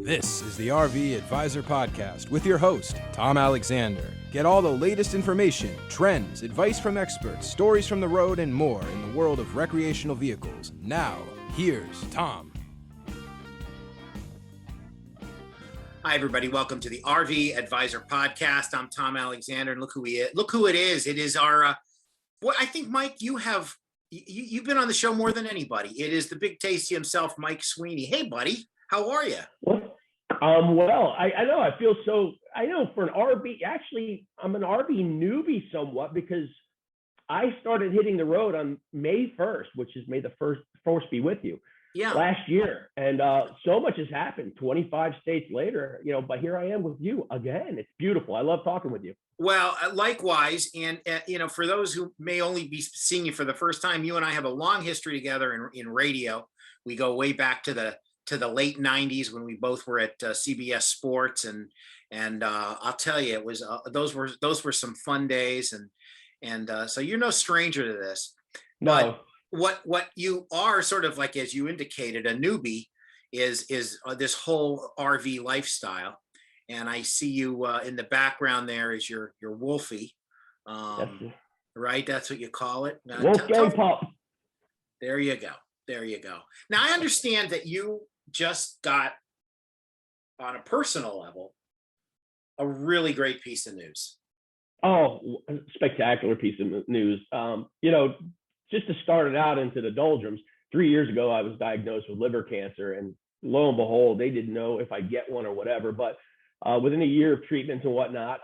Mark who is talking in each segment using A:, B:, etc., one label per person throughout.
A: This is the RV Advisor Podcast with your host, Tom Alexander. Get all the latest information, trends, advice from experts, stories from the road, and more in the world of recreational vehicles. Now, here's Tom.
B: Hi, everybody. Welcome to the RV Advisor Podcast. I'm Tom Alexander, and look who it is. It is our, I think, Mike, you've been on the show more than anybody. It is the big tasty himself, Mike Sweeney. Hey, buddy. How are you?
C: Well, I know. I feel so. I know for an RV, actually, I'm an RV newbie somewhat because I started hitting the road on May 1st, which is May the force be with you.
B: Yeah.
C: Last year, and so much has happened. 25 states later, but here I am with you again. It's beautiful. I love talking with you.
B: Well, likewise, and for those who may only be seeing you for the first time, you and I have a long history together in radio. We go way back to the late 90s when we both were at CBS Sports, and I'll tell you, it was those were some fun days, and so you're no stranger to this.
C: No.
B: But what you are, sort of like, as you indicated, a newbie is this whole RV lifestyle, and I see you in the background there is your Wolfie, right? That's what you call it.
C: Wolfgang Pup.
B: There you go. Now I understand that you just got, on a personal level, a really great piece of news.
C: Oh, spectacular piece of news. Just to start it out into the doldrums, 3 years ago, I was diagnosed with liver cancer, and lo and behold, they didn't know if I'd get one or whatever. But within a year of treatments and whatnot,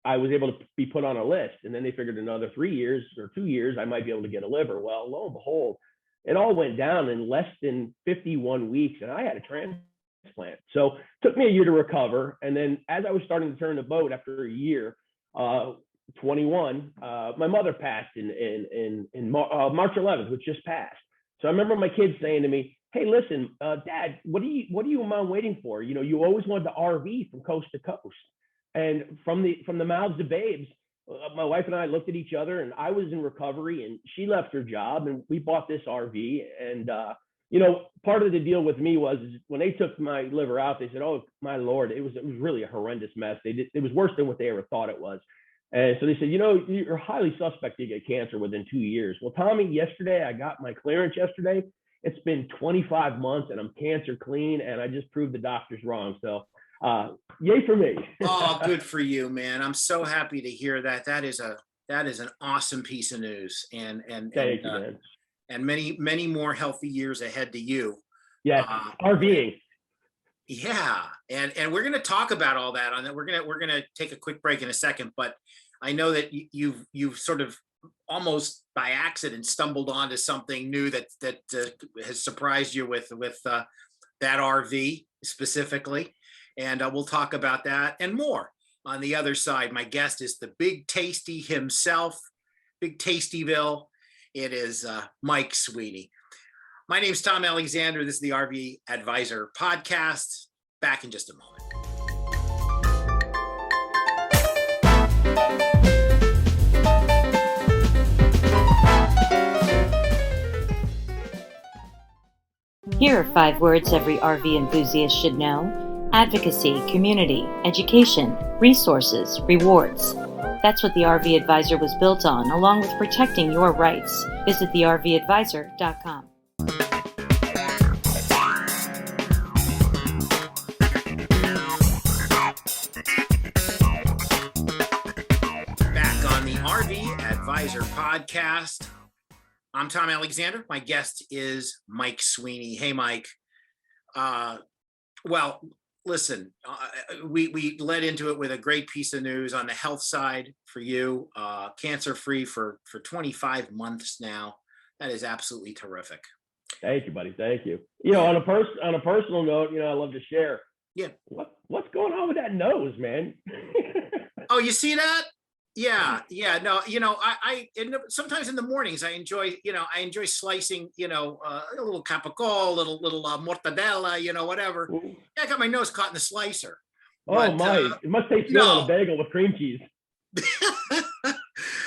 C: I was able to be put on a list. And then they figured another 3 years or 2 years, I might be able to get a liver. Well, lo and behold, it all went down in less than 51 weeks, and I had a transplant. So it took me a year to recover. And then as I was starting to turn the boat after a year, 21, my mother passed in March 11th, which just passed. So I remember my kids saying to me, "Hey, listen, Dad, what do you mind waiting for? You always wanted the RV from coast to coast." And from the mouths of babes, my wife and I looked at each other, and I was in recovery, and she left her job, and we bought this RV. And part of the deal with me was when they took my liver out, they said, "Oh my Lord, it was really a horrendous mess. It was worse than what they ever thought it was." And so they said, "You're highly suspect to get cancer within 2 years." Well, Tommy, yesterday I got my clearance yesterday. It's been 25 months, and I'm cancer clean, and I just proved the doctors wrong. So yay for me.
B: Oh, good for you, man. I'm so happy to hear that. That is an awesome piece of news, and
C: Thank you, man.
B: And many more healthy years ahead to you.
C: Yeah, RVing.
B: Yeah, and we're going to talk about all that on that. We're gonna take a quick break in a second, but I know that you've sort of almost by accident stumbled onto something new that has surprised you with that RV specifically, and we'll talk about that and more on the other side. My guest is the Big Tasty himself, Big Tastyville. It is Mike Sweeney. My name's Tom Alexander. This is the RV Advisor Podcast. Back in just a moment.
D: Here are 5 words every RV enthusiast should know: advocacy, community, education, resources, rewards. That's what the RV Advisor was built on, along with protecting your rights. Visit thervadvisor.com.
B: Back on the RV Advisor Podcast. I'm Tom Alexander. My guest is Mike Sweeney. Hey, Mike. Well, listen, we led into it with a great piece of news on the health side for you, cancer-free for 25 months now. That is absolutely terrific.
C: Thank you, buddy. Thank you. On a personal note, I love to share.
B: Yeah.
C: What's going on with that nose, man?
B: Oh, you see that? Yeah. No, I sometimes in the mornings I enjoy slicing, a little capicola, little mortadella, whatever.
C: Ooh.
B: I got my nose caught in the slicer.
C: Oh, my! It must taste good on a bagel with cream cheese.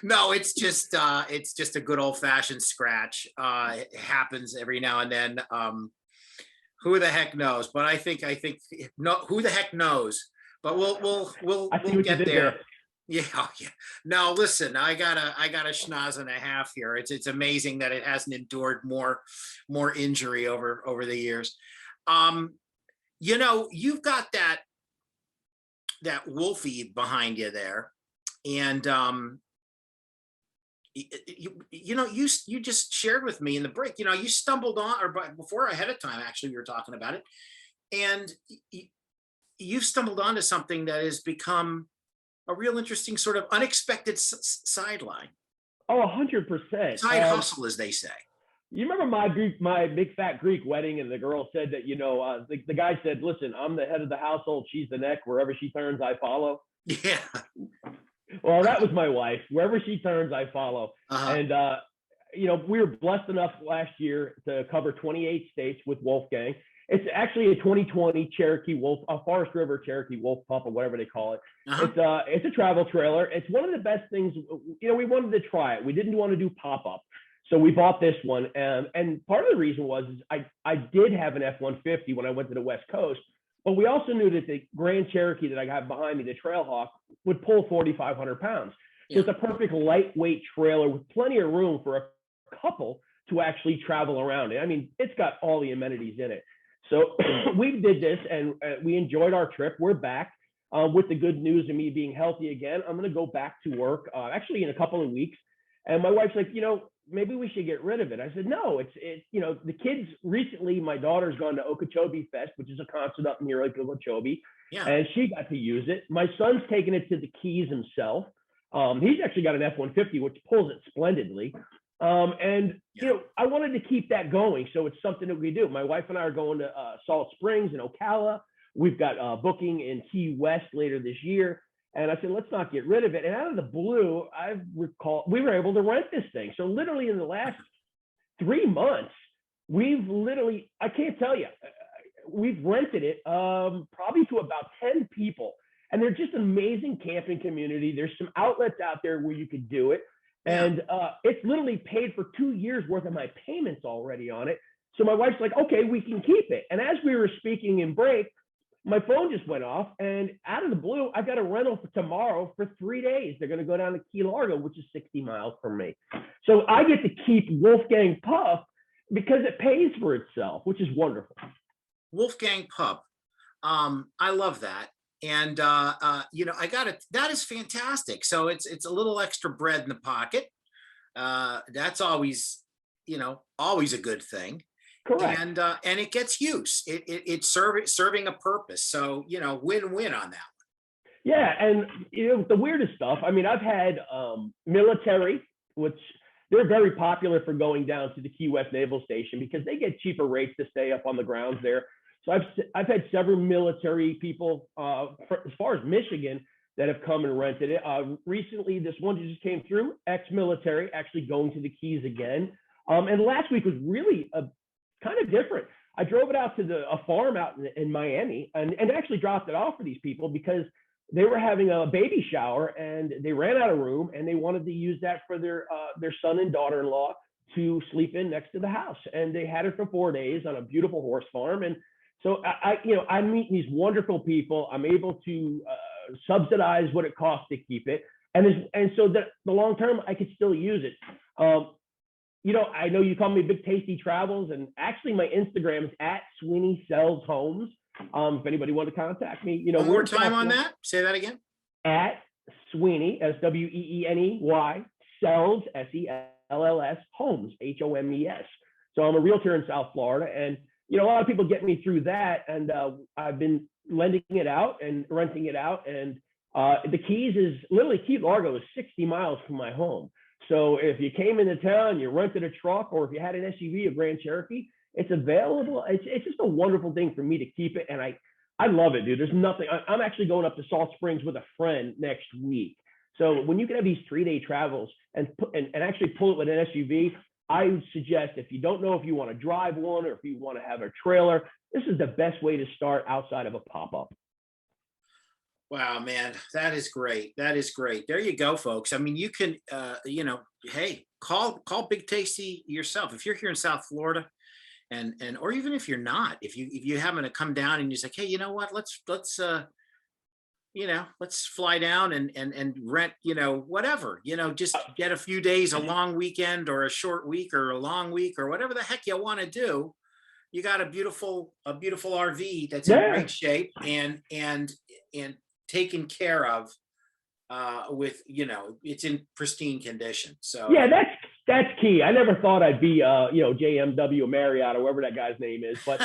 B: No, it's just a good old fashioned scratch. It happens every now and then. Who the heck knows? But I think no. Who the heck knows? But we'll get there. Yeah, oh, yeah. No, listen, I got a schnoz and a half here. It's amazing that it hasn't endured more injury over the years. You've got that Wolfie behind you there, and you just shared with me in the break. You stumbled on, or before ahead of time, actually, we were talking about it, and you've stumbled onto something that has become a real interesting sort of unexpected sideline.
C: Oh, 100%.
B: Side hustle, as they say.
C: You remember my big fat Greek wedding, and the girl said that, the guy said, listen, I'm the head of the household. She's the neck. Wherever she turns, I follow.
B: Yeah.
C: Well, that was my wife. Wherever she turns, I follow.
B: Uh-huh.
C: And, we were blessed enough last year to cover 28 states with Wolfgang. It's actually a 2020 Cherokee Wolf, a Forest River Cherokee Wolf Pup, or whatever they call it.
B: Uh-huh.
C: It's a travel trailer. It's one of the best things. We wanted to try it. We didn't want to do pop-up. So we bought this one. And part of the reason was I did have an F-150 when I went to the West Coast, but we also knew that the Grand Cherokee that I got behind me, the Trailhawk, would pull 4,500 pounds. So it's a perfect lightweight trailer with plenty of room for a couple to actually travel around it. I mean, it's got all the amenities in it. So we did this, and we enjoyed our trip. We're back with the good news of me being healthy again. I'm going to go back to work actually in a couple of weeks. And my wife's like, maybe we should get rid of it. I said, no, it's the kids recently, my daughter's gone to Okeechobee Fest, which is a concert up near Lake Okeechobee.
B: Yeah.
C: And she got to use it. My son's taken it to the Keys himself. He's actually got an F-150, which pulls it splendidly. I wanted to keep that going. So it's something that we do. My wife and I are going to Salt Springs and Ocala. We've got booking in Key West later this year. And I said, let's not get rid of it. And out of the blue, we were able to rent this thing. So literally in the last 3 months, I can't tell you, we've rented it probably to about 10 people. And they're just an amazing camping community. There's some outlets out there where you could do it. And it's literally paid for 2 years worth of my payments already on it. So my wife's like, okay, we can keep it. And as we were speaking in break, my phone just went off, and out of the blue, I've got a rental for tomorrow for 3 days. They're going to go down to Key Largo, which is 60 miles from me. So I get to keep Wolfgang Pup because it pays for itself, which is wonderful.
B: Wolfgang Pup. I love that. And, I got it. That is fantastic. So it's a little extra bread in the pocket. That's always a good thing.
C: Correct.
B: And it gets use. It's serving a purpose. So, win-win on that one.
C: Yeah. And, the weirdest stuff, I mean, I've had military, which they're very popular for going down to the Key West Naval Station because they get cheaper rates to stay up on the grounds there. So I've had several military people, as far as Michigan, that have come and rented it. Recently, this one just came through, ex-military, actually going to the Keys again. And last week was really kind of different. I drove it out to a farm out in Miami and actually dropped it off for these people because they were having a baby shower and they ran out of room and they wanted to use that for their son and daughter-in-law to sleep in next to the house. And they had it for 4 days on a beautiful horse farm. And so I'm meeting these wonderful people. I'm able to subsidize what it costs to keep it. And so that the long term, I could still use it. I know you call me Big Tasty Travels, and actually my Instagram is at Sweeney Sells Homes. If anybody wanted to contact me,
B: one more time on that. Say that again. At
C: Sweeney, SWEENEY, Sells, SELLS, Homes, HOMES. So I'm a realtor in South Florida, and a lot of people get me through that, and I've been lending it out and renting it out. And the Keys is literally Key Largo is 60 miles from my home. So if you came into town, you rented a truck, or if you had an SUV, a Grand Cherokee, it's available. It's just a wonderful thing for me to keep it. And I love it, dude. There's nothing. I'm actually going up to Salt Springs with a friend next week. So when you can have these 3-day travels and actually pull it with an SUV, I would suggest if you don't know if you want to drive one or if you want to have a trailer, this is the best way to start outside of a pop-up.
B: Wow, man, that is great. That is great. There you go, folks. I mean, you can, hey, call Big Tasty yourself. If you're here in South Florida and or even if you're not, if you happen to come down and you're like, hey, you know what, let's let's fly down and rent, whatever, just get a few days, a long weekend or a short week or a long week or whatever the heck you want to do. You got a beautiful RV that's in great shape and taken care of with, it's in pristine condition. So
C: yeah, that's key. I never thought I'd be JMW Marriott or whatever that guy's name is, but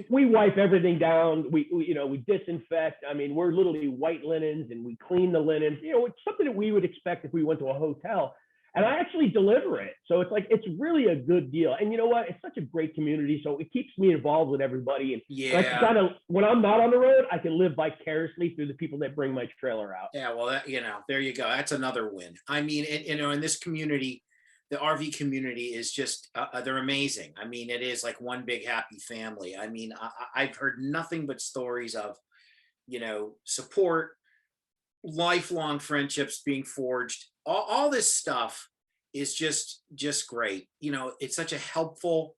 C: we wipe everything down. We disinfect. I mean, we're literally white linens and we clean the linens. It's something that we would expect if we went to a hotel. And I actually deliver it. So it's really a good deal. And you know what? It's such a great community. So it keeps me involved with everybody. And when I'm not on the road, I can live vicariously through the people that bring my trailer out.
B: Yeah, well, there you go. That's another win. I mean, in this community, the RV community is just, they're amazing. I mean, it is like one big happy family. I mean, I've heard nothing but stories of, support, lifelong friendships being forged. All this stuff is just great. It's such a helpful,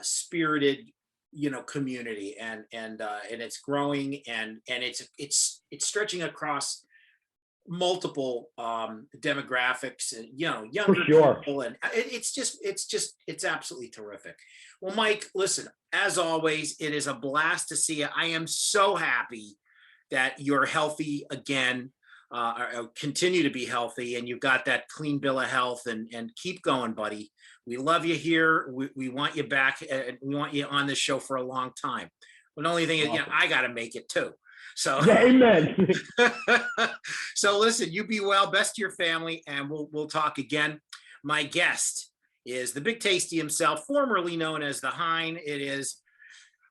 B: spirited, community, and it's growing and it's stretching across multiple demographics and younger people, and it's absolutely terrific. Well, Mike, listen, as always, it is a blast to see you. I am so happy that you're healthy again. Continue to be healthy, and you've got that clean bill of health, and keep going, buddy. We love you here. We want you back, and we want you on this show for a long time. But the only thing is, I got to make it too. So,
C: yeah, amen.
B: So listen, you be well, best to your family, and we'll talk again. My guest is the Big Tasty himself, formerly known as the Hein. It is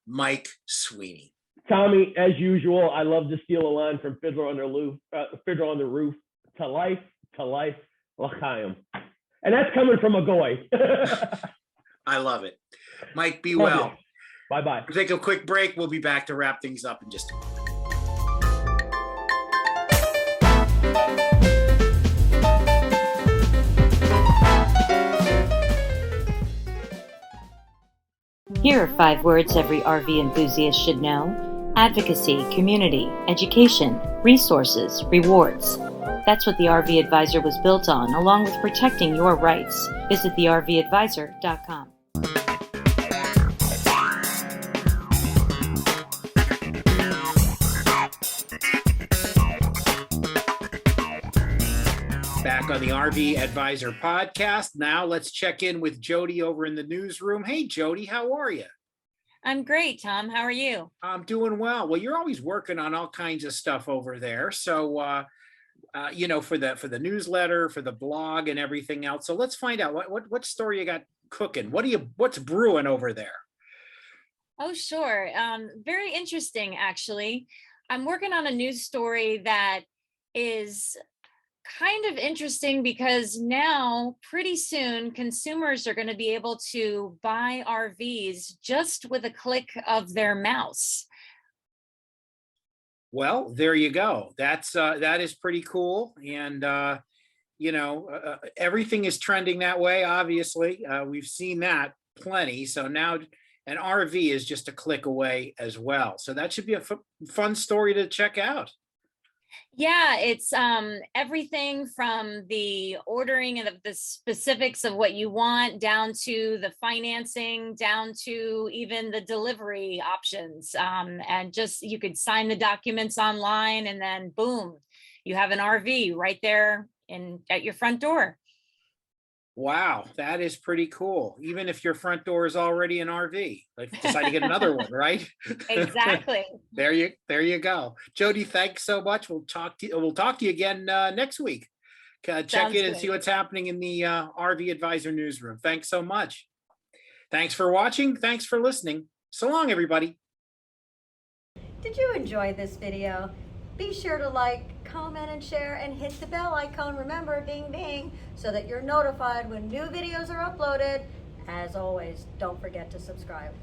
B: Mike Sweeney.
C: Tommy, as usual, I love to steal a line from Fiddler on the Roof, to life, l'chaim. And that's coming from a goy.
B: I love it. Mike, be well.
C: Bye-bye.
B: We'll take a quick break. We'll be back to wrap things up in just a moment.
D: Here are 5 words every RV enthusiast should know. Advocacy, community, education, resources, rewards. That's what the RV Advisor was built on, along with protecting your rights. Visit thervadvisor.com.
B: Back on the RV Advisor podcast. Now let's check in with Jody over in the newsroom. Hey, Jody, how are you?
E: I'm great, Tom. How are you?
B: I'm doing well. Well, you're always working on all kinds of stuff over there. So, for the newsletter, for the blog, and everything else. So let's find out what story you got cooking. What's brewing over there?
E: Oh, sure. Very interesting, actually. I'm working on a news story that is kind of interesting because now pretty soon consumers are going to be able to buy RVs just with a click of their mouse.
B: Well, there you go. That is pretty cool. And, everything is trending that way. Obviously, we've seen that plenty. So now an RV is just a click away as well. So that should be a fun story to check out.
E: Yeah, it's everything from the ordering and the specifics of what you want down to the financing, down to even the delivery options. And just you could sign the documents online and then boom, you have an RV right there at your front door.
B: Wow, that is pretty cool. Even if your front door is already an RV, like decide to get another one, right?
E: Exactly.
B: There you go. Jody, thanks so much. We'll talk to you again next week. Check
E: Sounds
B: in and
E: good.
B: see what's happening in the RV Advisor newsroom. Thanks so much. Thanks for watching. Thanks for listening. So long, everybody.
F: Did you enjoy this video? Be sure to like, comment, and share, and hit the bell icon. Remember, ding ding, so that you're notified when new videos are uploaded. As always, don't forget to subscribe.